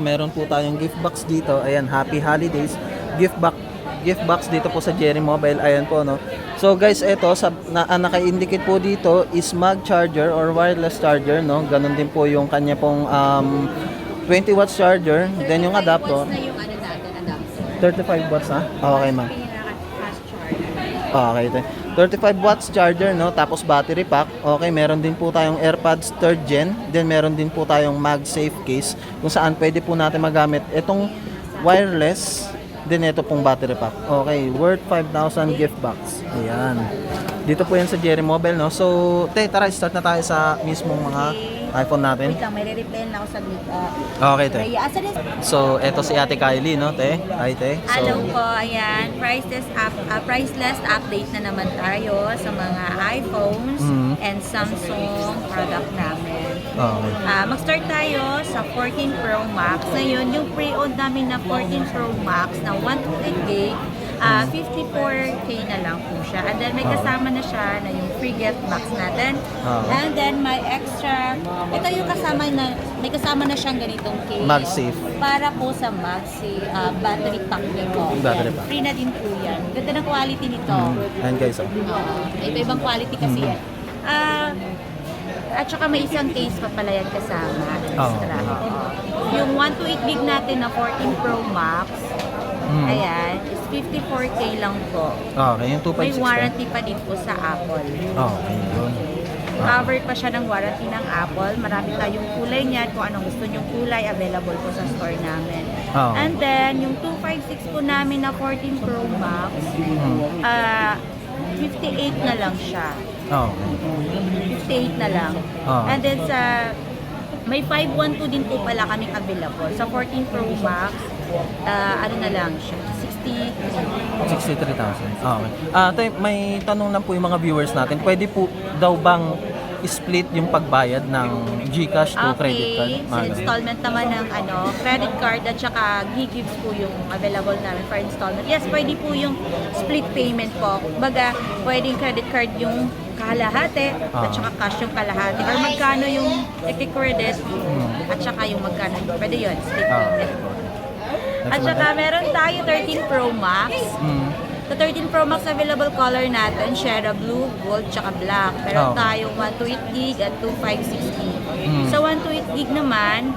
Meron po tayong gift box dito. Ayan, Happy Holidays. Gift box dito po sa Jerry Mobile. Ayan po, no. So guys, ito sa naka-indicate po dito is mag charger or wireless charger, no. Ganon din po yung kanya pong 20 watts charger, then yung adapter. Na yung ano natin, adapter. 35 watts ha. Okay, ma'am. Fast charger. Okay, 35 watts charger, no, tapos battery pack. Okay, meron din po tayong AirPods 3rd gen, then meron din po tayong MagSafe case kung saan pwede po natin magamit itong wireless, then ito pong battery pack. Okay, worth 5,000 gift box. Ayan. Dito po yan sa Jerry Mobile, no. So, tara, start na tayo sa mismong mga iPhone natin. Wait lang, may re-replay na ako sa Okay, te. Rhea. Asan is? So, eto si Ate Kylie, no, te. Hi, te. So, Hello po, ayan. Priceless update na naman tayo sa mga iPhones and Samsung product namin. okay. Mag-start tayo sa 14 Pro Max. Ngayon, yung pre-owned namin na 14 Pro Max na 128 gig, 54K na lang po siya. And then may kasama na siya na yung free gift box natin. And then may extra, ito yung kasama na, may kasama na siyang ganitong case. MagSafe. Para po sa MagSafe battery pack nito. Battery Yan. pack. Free na din po yan. Ganda ng quality nito. Ayan guys, oh. Iba-ibang quality kasi yan. At saka may isang case pa pala yan kasama. Extra. Yung 128 gig natin na 14 Pro Max, ayan, is 54K lang po. Okay, yung 256 May warranty pa din po sa Apple. Okay, yun. Covered pa siya ng warranty ng Apple. Marami tayong kulay niyan. Kung anong gusto nyong kulay, available po sa store namin. And then, yung 256 po namin na 14 Pro Max, 58 na lang siya. Okay. 58 na lang. And then sa may 512 din po pala kaming available. Sa 14 Pro Max, ano na lang siya, 63,000. Okay. Tay, may tanong lang po yung mga viewers natin. Pwede po daw bang split yung pagbayad ng GCash to credit card? Sa installment naman ng credit card at saka gigs po yung available namin for installment. Yes, pwede po yung split payment po. Baga, pwedeng credit card yung kalahati at saka cash yung kalahati. Or magkano yung credit at saka yung magkano. Pwede yun, split payment po. At saka meron tayo 13 Pro Max. Sa 13 Pro Max available color natin, Shera Blue, Gold, tsaka Black. Meron tayong 128 gig at 256 gig. Sa 128 gig naman,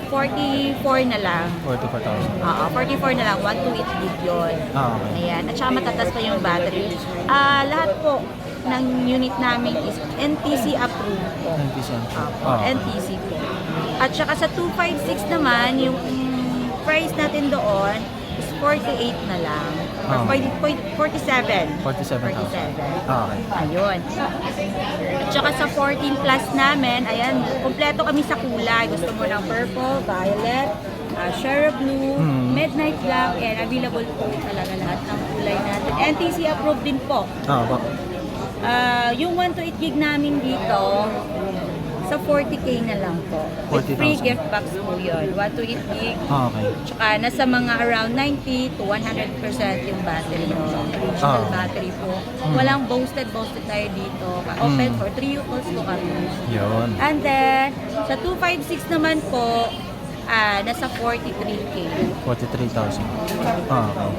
44 na lang. 44,000. 44 na lang, 128 gig yun. Okay. Ayan, at saka matatas pa yung battery. Lahat po ng unit namin is NTC approved po. NTC po. At saka sa 256 naman, yung price natin doon is 48 na lang. Or 47. 47,000. Okay. Ayun. At saka sa 14 plus namin, ayan, kompleto kami sa kulay. Gusto mo ng purple, violet, Shera Blue, Midnight Black, and available po talaga lahat ng kulay natin. NTC approved din po. Yung 128 gig namin dito, sa 40K na lang po. With 40,000. free gift box po yun. 128 gig. Okay. Tsaka nasa mga around 90 to 100% yung battery mo. Original battery po. Walang boasted tayo dito. Open for 3 uses po kami. Yun. And then, sa 256 naman po, nasa 43K. 43,000. Okay.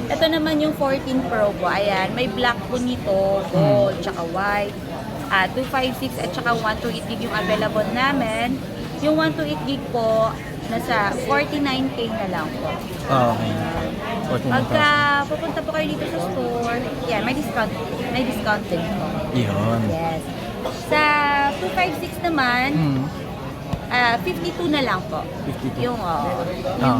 Ito naman yung 14 Pro po. Ayan, may black po nito, gold, tsaka white. 256 at saka 128 gig yung available namin. Yung 128 gig po, nasa 49K na lang po. Okay. 49,000. Pagka pupunta po kayo dito sa store, yeah, may discount. May discount din po. Yun. Yes. Sa 256 naman, 52 na lang po. 52. Yung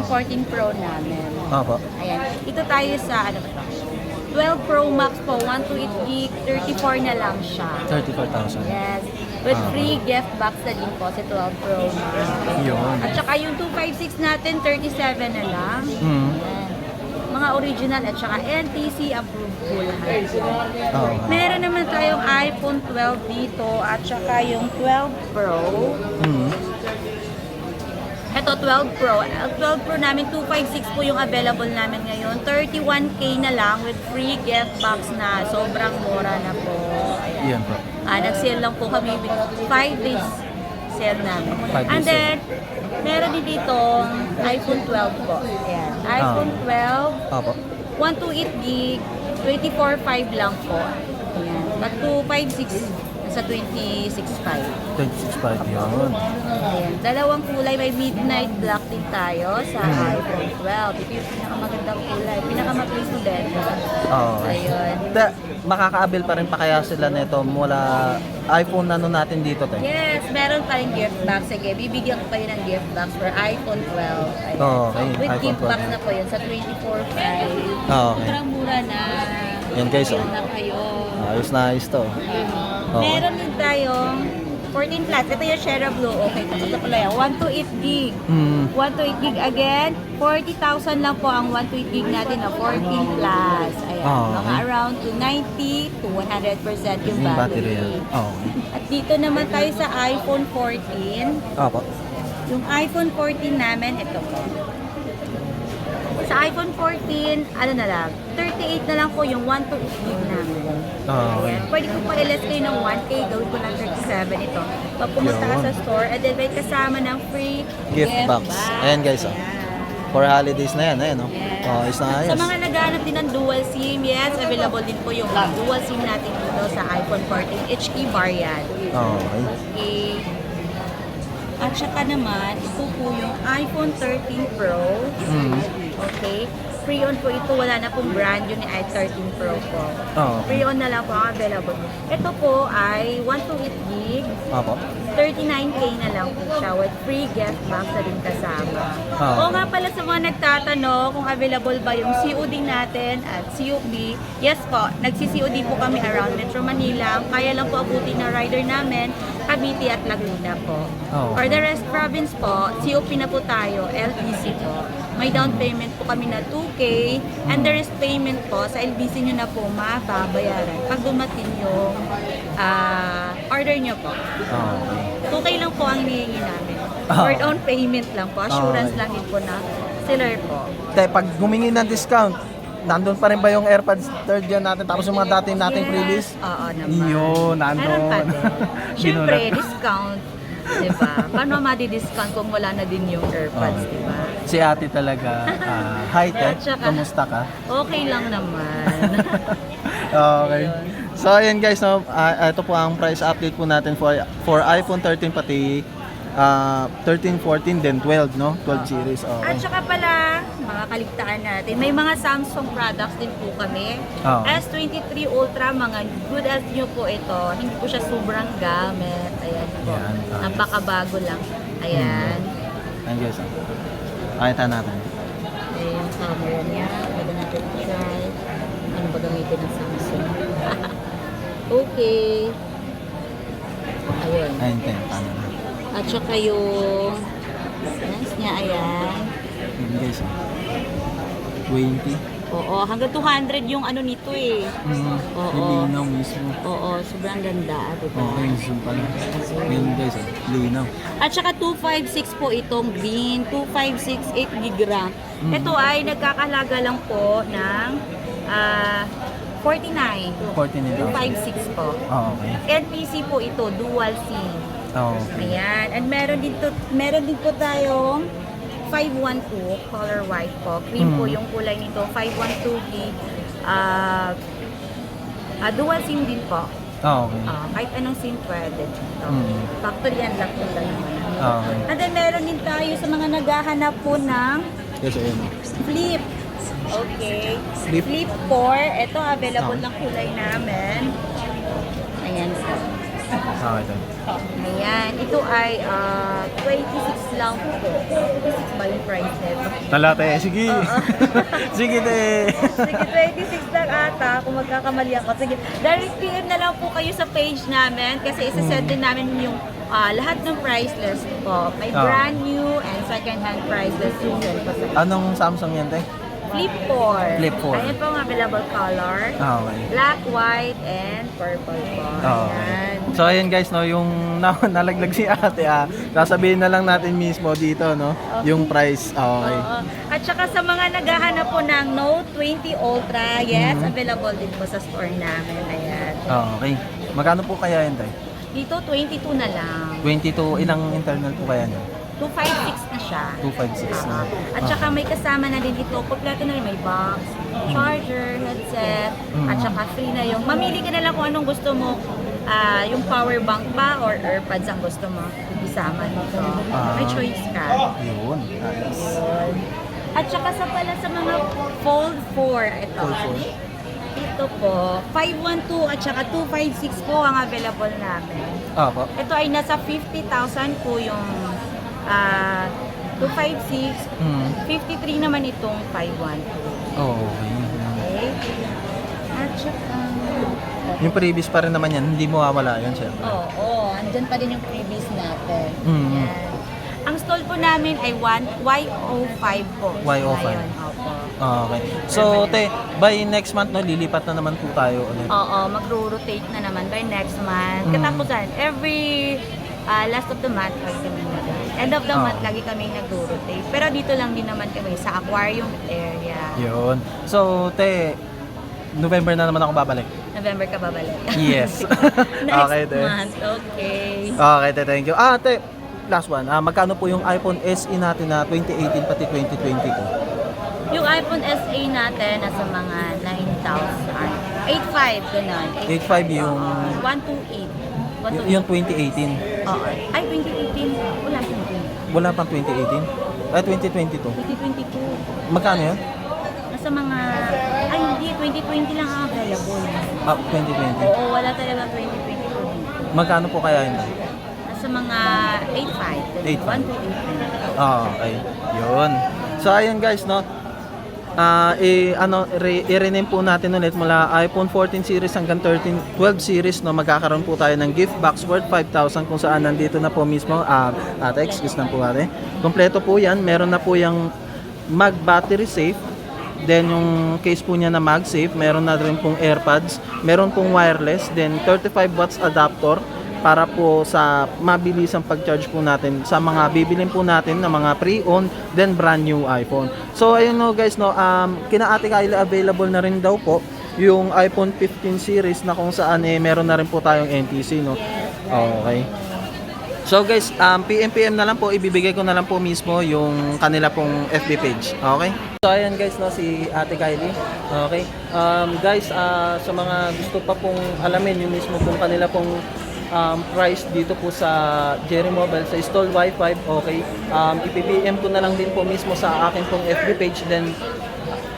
14 Pro namin. Opo. Ayan. Ito tayo sa, ano ba ito? 12 Pro Max po, 128 gig, 34 na lang siya. 34,000. Yes. With free gift box na din po sa 12 Pro Max. Yun. At saka yung 256 natin, 37 na lang. Ayan. Mga original at saka NTC approved po lahat. Meron naman tayong iPhone 12 dito at saka yung 12 Pro. Ito, 12 Pro. 12 Pro namin, 256 po yung available namin ngayon. 31K na lang with free gift box na sobrang mura na po. Yan po. Nag-sale lang po kami 5 days sale namin. 5-day And sale. then, meron din ditong iPhone 12 po. Ayan. iPhone 12, Opo. 128 gig, 24.5 lang po. Ayan. Pag 256, nasa 26.5. 26.5 yun. Ayan. Dalawang kulay, may midnight black din tayo sa iPhone 12. Ito yung pinakamagandang kulay. Pinakamabilis mo din. Okay. Ayun. Makaka-avail pa rin pa kaya sila nito mula iPhone natin dito, te? Yes, meron pa rin gift box. Sige, bibigyan ko kayo ng gift box for iPhone 12. Ayan. Okay, With iPhone gift 12. box na po yun sa 24.5. Okay. Sobrang mura na. Yan, guys, Deal oh. na kayo. Ayos na ayos to. Okay. Meron din tayong 14 plus. Ito yung Share Blue. Okay, ito pala yan. 128 gig. 128 gig again. 40,000 lang po ang 128 gig natin na 14 plus. Ayan. Mga Okay. around to 90 to 100% yung Yung battery. battery. Okay. At dito naman tayo sa iPhone 14. Opo. Yung iPhone 14 namin, ito po. Sa iPhone 14, ano na lang, 38 na lang po yung 128 gig namin. Okay. Ayan. Pwede ko pa i-less kayo ng 1K, gawin ko ng 37 ito. Pag pumunta ka Yun. sa store, and then may kasama ng free Gift box. Ayan, guys, oh. Ayan. For holidays na yan, ayan, oh. Yes. Oh, ayos na Sa ayos. mga naghahanap din ng dual SIM, yes, available din po yung dual SIM natin dito sa iPhone 14. HK bar yan. Okay. Okay. At saka naman, ito po yung iPhone 13 Pro. Okay. Pre-on po ito, wala na pong brand yun ni i13 Pro po. Oo. Pre-on na lang po ang available. Ito po ay 128 gig, Opo. 39K na lang po siya with free gift box na din kasama. Oo. O nga pala sa mga nagtatanong kung available ba yung COD natin at COD, yes po, nagsi-COD po kami around Metro Manila. Kaya lang po abutin na rider namin, Cavite at Laguna po. Oo. For the rest province po, COP na po tayo, LBC po. May down payment po kami na 2K and the rest payment po sa LBC nyo na po mababayaran pag dumating yung order nyo po. Okay. 2K lang po ang hinihingi namin. Ah. For down payment lang po. Assurance Okay. lang din po na seller po. Te, pag humingi ng discount, nandun pa rin ba yung AirPods third gen natin tapos yung mga dating nating freebies? Oo naman. Yun, Meron nandun. pa din. Siyempre, Ginulat. discount. Diba? Paano madi-discount kung wala na din yung AirPods, Okay. diba? Si ate talaga, hi te, At saka- kumusta ka? Okay lang naman. Okay. So ayan guys, no, ito po ang price update po natin for iPhone 13 pati 13, 14, then 12, no? 12 series. At Okay. saka pala, mga kaligtaan natin, may mga Samsung products din po kami. Oo. S23 Ultra, mga good as new po ito. Hindi po siya sobrang gamit. Ayan po. Ayan, ayos. Napakabago lang. Ayan. Ayan guys. Pakita natin. Ayan yung camera niya. Pwede natin try. Ano ba gamitin ng Samsung? Okay. Ayun. Ayan te, paano na? At saka yung lens niya, ayan. Ayan guys. 20. Oo, hanggang 200 yung ano nito eh. Oo. Linaw mismo. Oo, sobrang ganda, diba? Okay, zoom pala. Ayan guys, linaw. At saka 256 po itong green, 256 8 gig RAM. Ito ay nagkakalaga lang po ng 49. 49,000. 256 po. Oh, okay. NPC po ito, dual SIM. Oh, okay. Ayan. And meron din po tayong 512 color white po. Cream po yung kulay nito. 512 gig. Dual SIM din po. Oh, okay. Kahit anong SIM pwede. Ito. Mm. Factory unlock po naman. Okay. And then meron din tayo sa mga naghahanap po ng Yes, ayan. flip. Okay. Flip? Flip 4. Ito available ng kulay namin. Ayan po. Okay, ito. Ayan. Ito ay 26 lang po. 26 ba yung price nito? Tala, te. Sige. Oo. Sige, te. Sige, 26 lang ata. Kung magkakamali ako. Sige, direct PM na lang po kayo sa page namin kasi isa-send din namin yung lahat ng price list po. May brand new and second hand price list yung send po sa Anong Samsung yan, te? Flip 4. Flip 4. Ayan po ang available color. Okay. Black, white, and purple po. Okay. Ayan. So ayan guys, no, yung nalaglag si ate, sasabihin na lang natin mismo dito, no, yung price. Okay. Oo. At saka sa mga naghahanap po ng Note 20 Ultra, yes, available din po sa store namin. Ayan. Okay. Magkano po kaya yun, tay? Dito, 22 na lang. 22, ilang internal po kaya niyo? 256 na siya. 256 na. At saka may kasama na din ito, kompleto na rin, may box, charger, headset, at saka free na yung, mamili ka na lang kung anong gusto mo, yung power bank ba or earpods ang gusto mo isama dito. May choice ka. Yun. Nice. At saka sa mga Fold 4, ito. Fold 4. Ito po, 512 at saka 256 po ang available namin. Opo. Ito ay nasa 50,000 po yung 256, 53 naman itong 512. Okay. Okay? At saka, Yung previous pa rin naman yan, hindi mo mawawala yan, syempre. oo, andyan pa din yung previous natin. Mm. Yan. Ang stall po namin ay Y05 po. Y05. Ngayon, opo. Okay. So, te, by next month, no, lilipat na naman po tayo ulit. Oo, magro-rotate na naman by next month. Katapusan, every last of the month, lagi kami end of the month, lagi kami nag-rotate. Pero dito lang din naman kami sa aquarium area. Yun. So, te, November na naman ako babalik. November ka babalik. Yes. Next Okay, te. month, okay. Okay, te, thank you. Te, last one. Magkano po yung iPhone SE natin na 2018 pati 2022? Yung iPhone SE natin, nasa mga 9,000. 8,500, ganun. 8,500 yung... 128. Yung 2018. Oo. Ay, 2018. Wala siyang 20. Wala pang 2018? 2022. 2022. Magkano yun? Nasa mga... Ay, hindi. 2020 lang ang available. 2020. Oo, wala talaga 2022 dito. Magkano po kaya yun? Nasa mga 8,500. 8,500. 128. Okay. Yun. So, ayun guys, no? I-rename po natin ulit mula iPhone 14 series hanggang 12 series, no, magkakaroon po tayo ng gift box worth 5,000 kung saan nandito na po mismo ate, excuse lang po ate, kompleto po yan, meron na po yung mag battery safe, then yung case po niya na MagSafe, meron na rin pong AirPods, meron pong wireless, then 35 watts adapter para po sa mabilisang pag-charge po natin sa mga bibilin po natin na mga pre-owned then brand new iPhone. So ayun no guys, no, kina Ate Kylie available na rin daw po yung iPhone 15 series na kung saan meron na rin po tayong NTC, no. Okay. So guys, PM na lang po, ibibigay ko na lang po mismo yung kanila pong FB page. Okay? So ayan guys, no, si Ate Kylie. Okay? Guys, sa mga gusto pa pong alamin yung mismo pong kanila pong price dito po sa Jerry Mobile sa Stall Wi-Fi, okay, ipipm ko na lang din po mismo sa akin pong FB page, then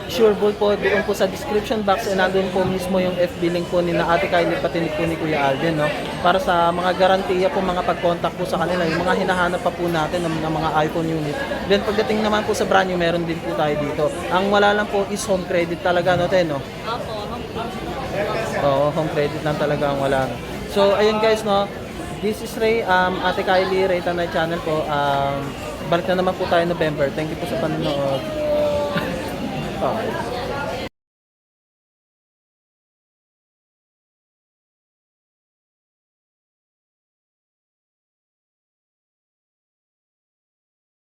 sureball po doon po sa description box nandun po mismo yung FB link po ni na Ate Kylie pati po ni Kuya Alden, no, para sa mga garantiya po, mga pag-contact po sa kanila, yung mga hinahanap pa po natin ng mga iPhone unit. Then pagdating naman po sa brand new, meron din po tayo dito. Ang wala lang po is home credit talaga, no, te, no? Opo. Oo, home credit lang talaga ang wala. So, ayun guys, no, this is Ray, Ate Kylie, Ray Tanay Channel po. Balik na naman po tayo November. Thank you po sa panonood. Okay.